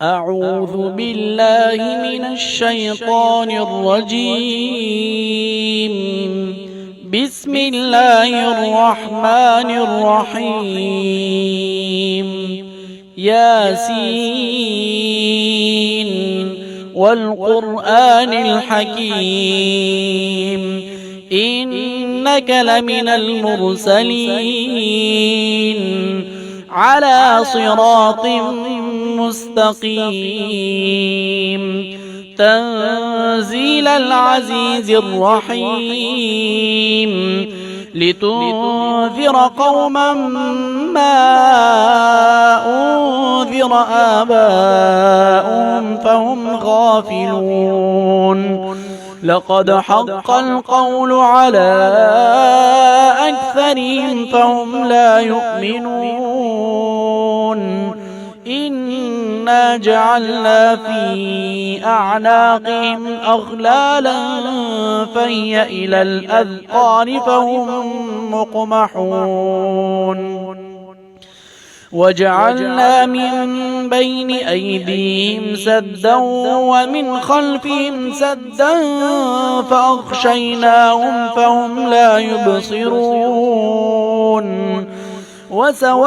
أعوذ بالله من الشيطان الرجيم. بسم الله الرحمن الرحيم. ياسين والقرآن الحكيم إنك لمن المرسلين على صراط مستقيم تنزيل العزيز الرحيم لتنذر قوما ما أنذر آباؤهم فهم غافلون لقد حق القول على أكثرهم فهم لا يؤمنون إنا جعلنا في أعناقهم أغلالا فهي إلى الأذقان فهم مقمحون وجعلنا من بين أيديهم سدا ومن خلفهم سدا فأغشيناهم فهم لا يبصرون وسواء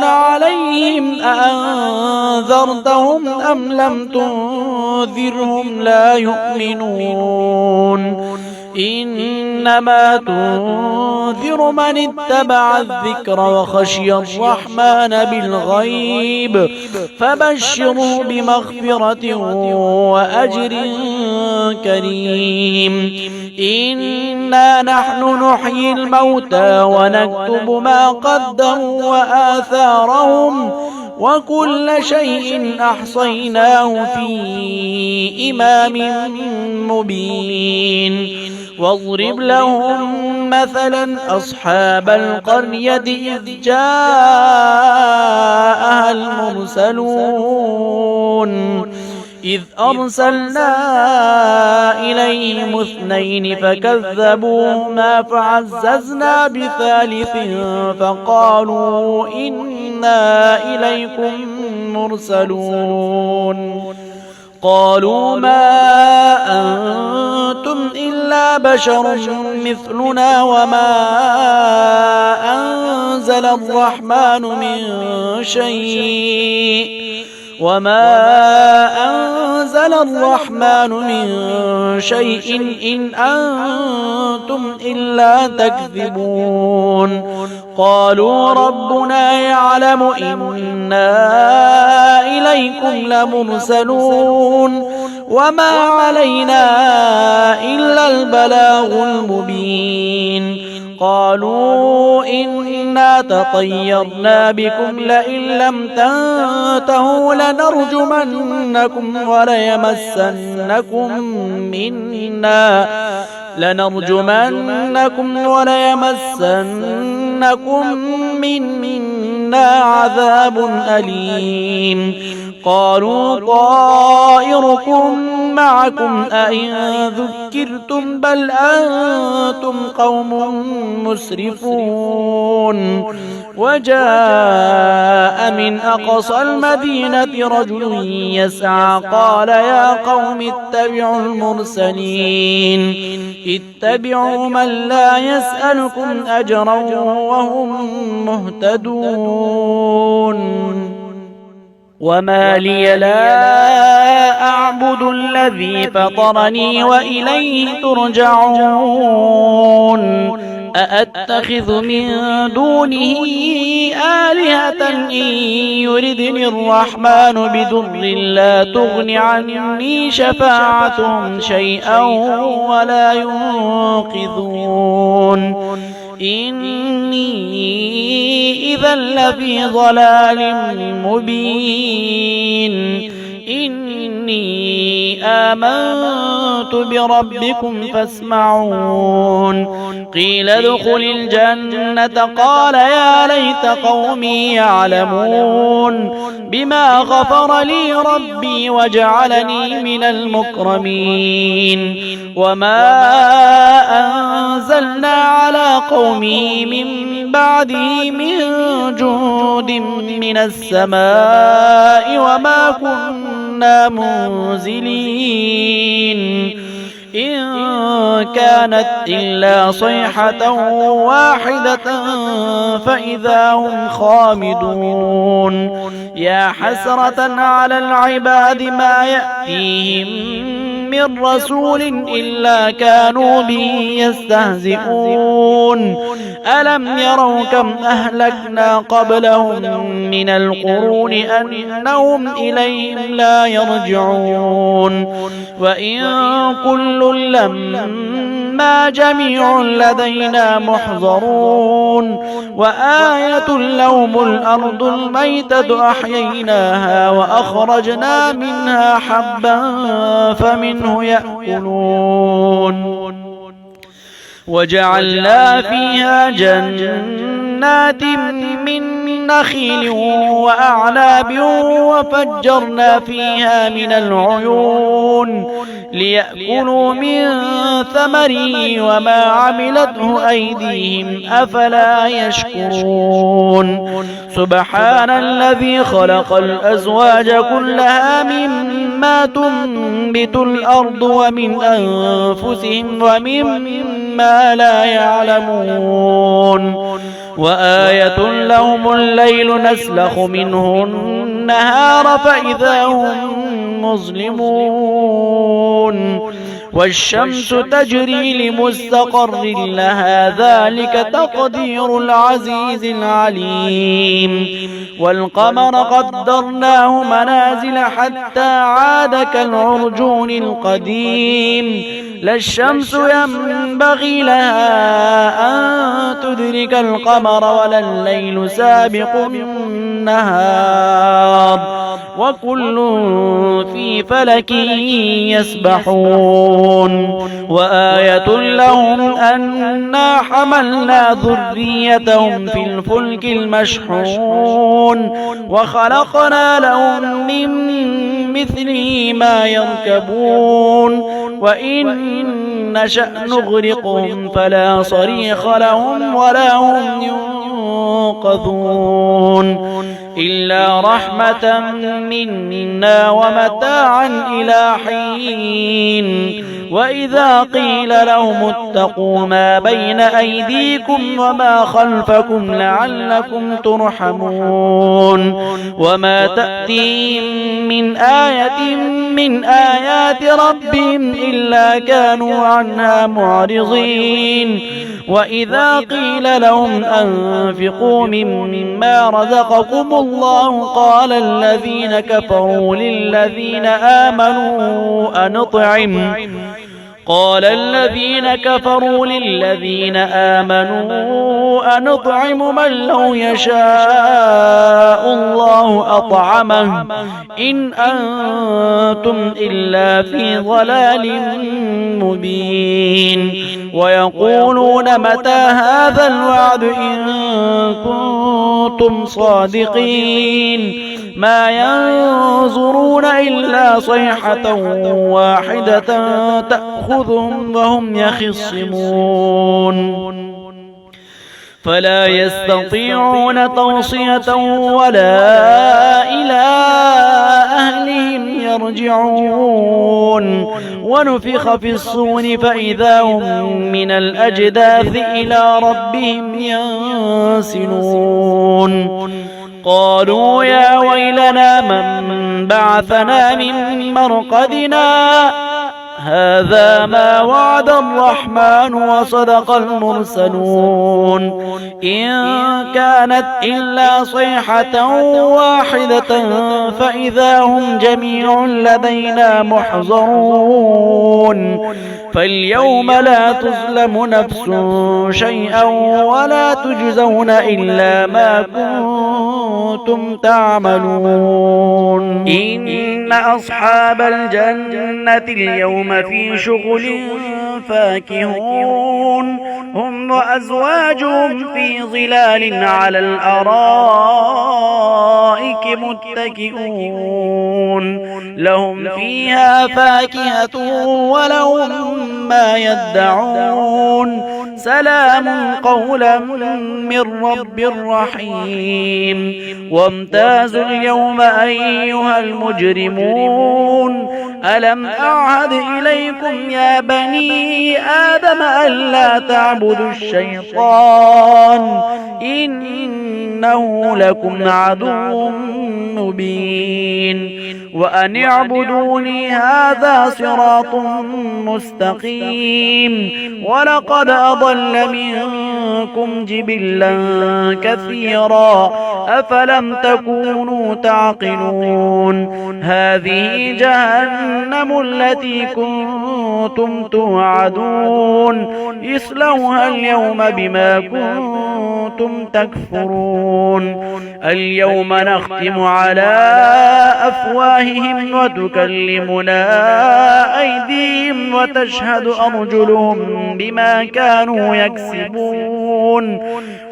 عليهم أأنذرتهم أم لم تنذرهم لا يؤمنون إنما تنذر من اتبع الذكر وخشي الرحمن بالغيب فبشره بمغفرة وأجر كريم إنا نحن نحيي الموتى ونكتب ما قدموا وآثارهم وكل شيء أحصيناه في إمام مبين واضرب لهم مثلا أصحاب القرية إذ جاءها المرسلون إذ أرسلنا إليهم اثنين فكذبوهما فعززنا بثالث فقالوا إنا إليكم مرسلون قالوا ما أنتم إلا بشر مثلنا وما أنزل الرحمن من شيء إن أنتم إلا تكذبون قالوا ربنا يعلم إنا إليكم لمرسلون وما علينا إلا البلاغ المبين قالوا إنا تطيرنا بكم لئن لم تنتهوا لنرجمنكم وليمسنكم منا عذاب أليم قالوا طائركم معكم أئن ذكرتم بل أنتم قوم مسرفون وجاء من أقصى المدينة رجل يسعى قال يا قوم اتبعوا المرسلين اتبعوا من لا يسألكم أجرا وهم مهتدون وما لي لا أعبد الذي فطرني وإليه ترجعون أأتخذ من دونه آلهة إن يردني الرحمن بضر لا تغن عني شفاعتهم شيئا ولا ينقذون إني إذا لفي ضلال مبين إني آمنت بربكم فاسمعون قيل ادخل الجنة قال يا ليت قومي يعلمون بما غفر لي ربي وجعلني من المكرمين وما أنزلنا على قومه من بعده من جود من السماء وما كنا منزلين إن كانت إلا صيحة واحدة فإذا هم خامدون يا حسرة على العباد ما يأتيهم من رسول إلا كانوا به يستهزئون ألم يروا كم أهلكنا قبلهم من القرون أنهم إليهم لا يرجعون وإن كل لما جميع لدينا محضرون وآية لهم الأرض الميتة أحييناها وأخرجنا منها حبا فمنه يأكلون وجعلنا فيها جنات من نخيل وأعناب وفجرنا فيها من العيون ليأكلوا من ثمره وما عملته أيديهم أفلا يشكرون سبحان الذي خلق الأزواج كلها مما تنبت الأرض ومن أنفسهم ومما لا يعلمون وآية لهم الليل نسلخ منه النهار فإذا هم مظلمون والشمس تجري لمستقر لها ذلك تقدير العزيز العليم والقمر قدرناه منازل حتى عاد كالعرجون القديم لا الشمس ينبغي لها أن تدرك القمر ولا الليل سابق النهار وكل في فلك يسبحون وآية لهم أنا حملنا ذريتهم في الفلك المشحون وخلقنا لهم من مثله ما يركبون وإن نشأ نغرقهم فلا صريخ لهم ولا هم ينقذون إلا رحمة منا ومتاعا إلى حين وإذا قيل لهم اتقوا ما بين أيديكم وما خلفكم لعلكم ترحمون وما تأتيهم من آية من آيات ربهم إلا كانوا عنها معرضين وإذا قيل لهم أنفقوا مما رزقكم الله قال الذين كفروا للذين آمنوا أنطعم من لو يشاء الله أطعمه إن أنتم إلا في ضلال مبين ويقولون متى هذا الوعد إن كنتم صادقين ما ينظرون إلا صيحة واحدة تأخذهم وهم يخصمون فلا يستطيعون توصية ولا إلى أهلهم يرجعون ونفخ في الصور فإذا هم من الأجداث إلى ربهم ينسلون قالوا يا ويلنا من بعثنا من مرقدنا هذا ما وعد الرحمن وصدق المرسلون إن كانت إلا صيحة واحدة فإذا هم جميع لدينا محضرون فاليوم لا تظلم نفس شيئا ولا تجزون إلا ما كنتم تعملون إن أصحاب الجنة اليوم في شغل فاكهون هم وأزواجهم في ظلال على الأرائك متكئون لهم فيها فاكهة ولهم ما يدعون سلام قولا من رب رحيم وامتازوا اليوم أيها المجرمون ألم أعهد إليكم يا بني آدم ألا تعبدوا الشيطان إنه لكم عدو مبين وأن اعبدوني هذا صراط مستقيم ولقد أضل منكم جبلا كثيرا أفلم تكونوا تعقلون هذه جهنم التي كنتم توعدون اصلوها اليوم بما كنتم تكفرون اليوم نختم على أفواههم وتكلمنا أيديهم وتشهد أرجلهم بما كانوا يكسبون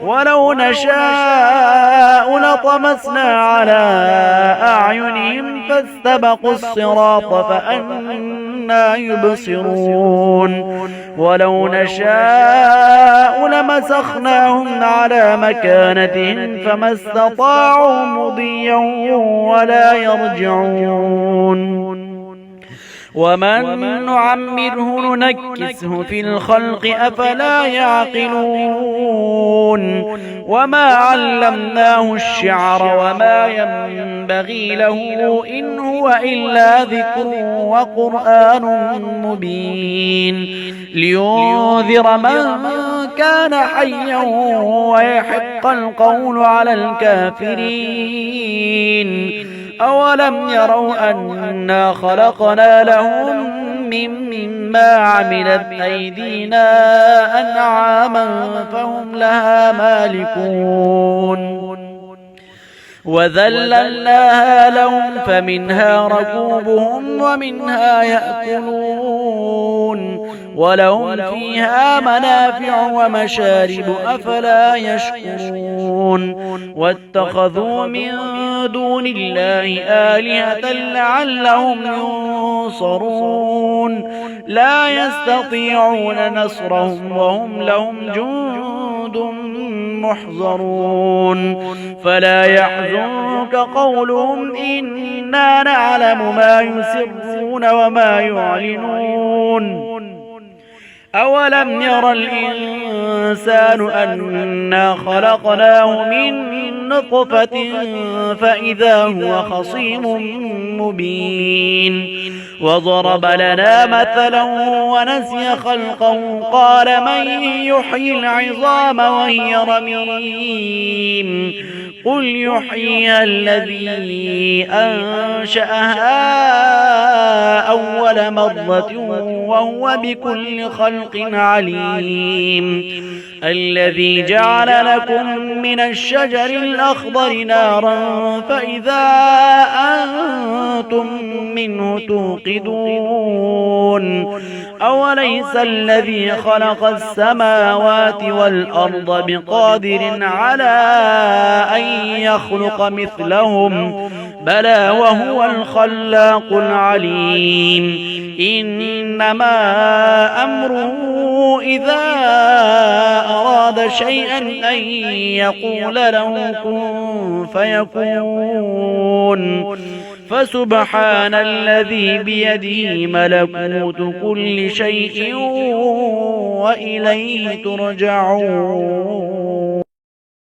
ولو نشاء لطمسنا على أعينهم فاستبقوا الصراط فأنى يبصرون ولو نشاء لمسخناهم على مكانتهم فما استطاعوا مضيا ولا يرجعون ومن نعمره ننكسه في الخلق أفلا يعقلون وما علمناه الشعر وما ينبغي له إن هو إلا ذكر وقرآن مبين لينذر من كان حيا ويحق القول على الكافرين أولم يروا أنا خلقنا لهم مما عملت أيدينا أنعاما فهم لها مالكون وذللناها لهم فمنها ركوبهم ومنها يأكلون ولهم فيها منافع ومشارب أفلا يشكرون واتخذوا من دون الله آلهة لعلهم ينصرون لا يستطيعون نصرهم وهم لهم جند محضرون فلا يحزنك قولهم إنا نعلم ما يسرون وما يعلنون أولم ير الإنسان أنا خلقناه من نطفة فإذا هو خصيم مبين وضرب لنا مثلا ونسي خلقه قال من يحيي العظام وهي رميم قل يحييها الذي أنشأها أول مرة وهو بكل خلق عليم الذي جعل لكم من الشجر الأخضر نارا فإذا أنتم منه توقدون أوليس الذي خلق السماوات والأرض بقادر على أن يخلق مثلهم بلى وهو الخلاق العليم إنما أمره إذا أراد شيئا أن يقول له كن فيكون فسبحان الذي بيده ملكوت كل شيء وإليه ترجعون